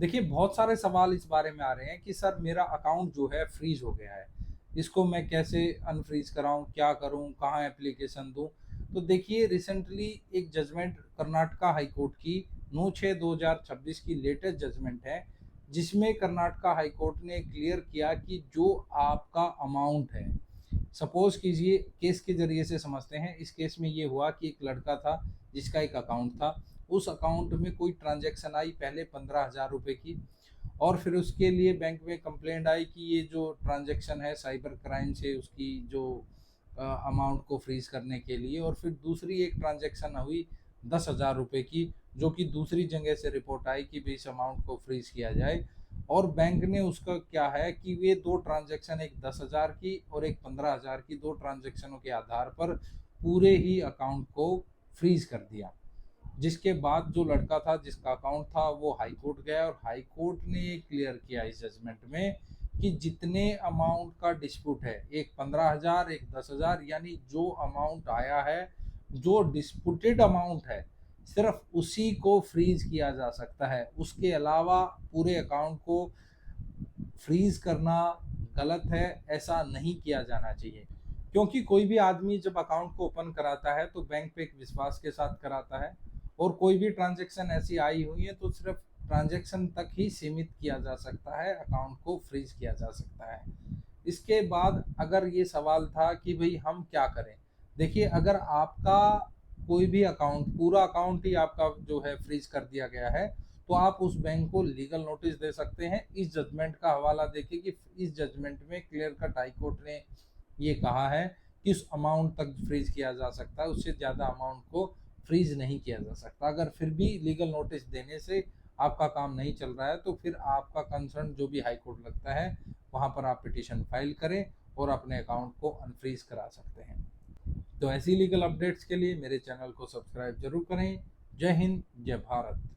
देखिए, बहुत सारे सवाल इस बारे में आ रहे हैं कि सर मेरा अकाउंट जो है फ्रीज हो गया है, इसको मैं कैसे अनफ्रीज कराऊं, क्या करूं, कहाँ एप्लीकेशन दूं। तो देखिए, रिसेंटली एक जजमेंट कर्नाटका हाई कोर्ट की 9/6/2026 की लेटेस्ट जजमेंट है, जिसमें कर्नाटका हाई कोर्ट ने क्लियर किया कि जो आपका अमाउंट है, सपोज कीजिए, केस के जरिए से समझते हैं। इस केस में ये हुआ कि एक लड़का था जिसका एक अकाउंट था। उस अकाउंट में कोई ट्रांजैक्शन आई पहले 15,000 रुपये की, और फिर उसके लिए बैंक में कंप्लेंट आई कि ये जो ट्रांजैक्शन है साइबर क्राइम से उसकी जो अमाउंट को फ्रीज करने के लिए। और फिर दूसरी एक ट्रांजैक्शन हुई 10,000 रुपये की, जो कि दूसरी जगह से रिपोर्ट आई कि भी इस अमाउंट को फ्रीज किया जाए। और बैंक ने उसका क्या है कि ये दो ट्रांजैक्शन, एक 10,000 की और एक 15,000 की, दो ट्रांजैक्शनों के आधार पर पूरे ही अकाउंट को फ्रीज कर दिया। जिसके बाद जो लड़का था जिसका अकाउंट था वो हाई कोर्ट गया, और हाई कोर्ट ने क्लियर किया इस जजमेंट में कि जितने अमाउंट का डिस्प्यूट है, एक 15,000 एक 10,000, यानी जो अमाउंट आया है, जो डिस्प्यूटेड अमाउंट है, सिर्फ उसी को फ्रीज किया जा सकता है। उसके अलावा पूरे अकाउंट को फ्रीज करना गलत है, ऐसा नहीं किया जाना चाहिए। क्योंकि कोई भी आदमी जब अकाउंट को ओपन कराता है तो बैंक पे एक विश्वास के साथ कराता है, और कोई भी ट्रांजैक्शन ऐसी आई हुई है तो सिर्फ ट्रांजैक्शन तक ही सीमित किया जा सकता है, अकाउंट को फ्रीज किया जा सकता है। इसके बाद अगर ये सवाल था कि भाई हम क्या करें, देखिए, अगर आपका कोई भी अकाउंट, पूरा अकाउंट ही आपका जो है फ्रीज कर दिया गया है, तो आप उस बैंक को लीगल नोटिस दे सकते हैं। इस जजमेंट का हवाला देखिए कि इस जजमेंट में क्लियर कट हाई कोर्ट ने ये कहा है कि उस अमाउंट तक फ्रीज किया जा सकता है, उससे ज़्यादा अमाउंट को फ्रीज नहीं किया जा सकता। अगर फिर भी लीगल नोटिस देने से आपका काम नहीं चल रहा है, तो फिर आपका कंसर्न जो भी हाई कोर्ट लगता है वहाँ पर आप पिटीशन फाइल करें और अपने अकाउंट को अनफ्रीज करा सकते हैं। तो ऐसी लीगल अपडेट्स के लिए मेरे चैनल को सब्सक्राइब जरूर करें। जय हिंद, जय भारत।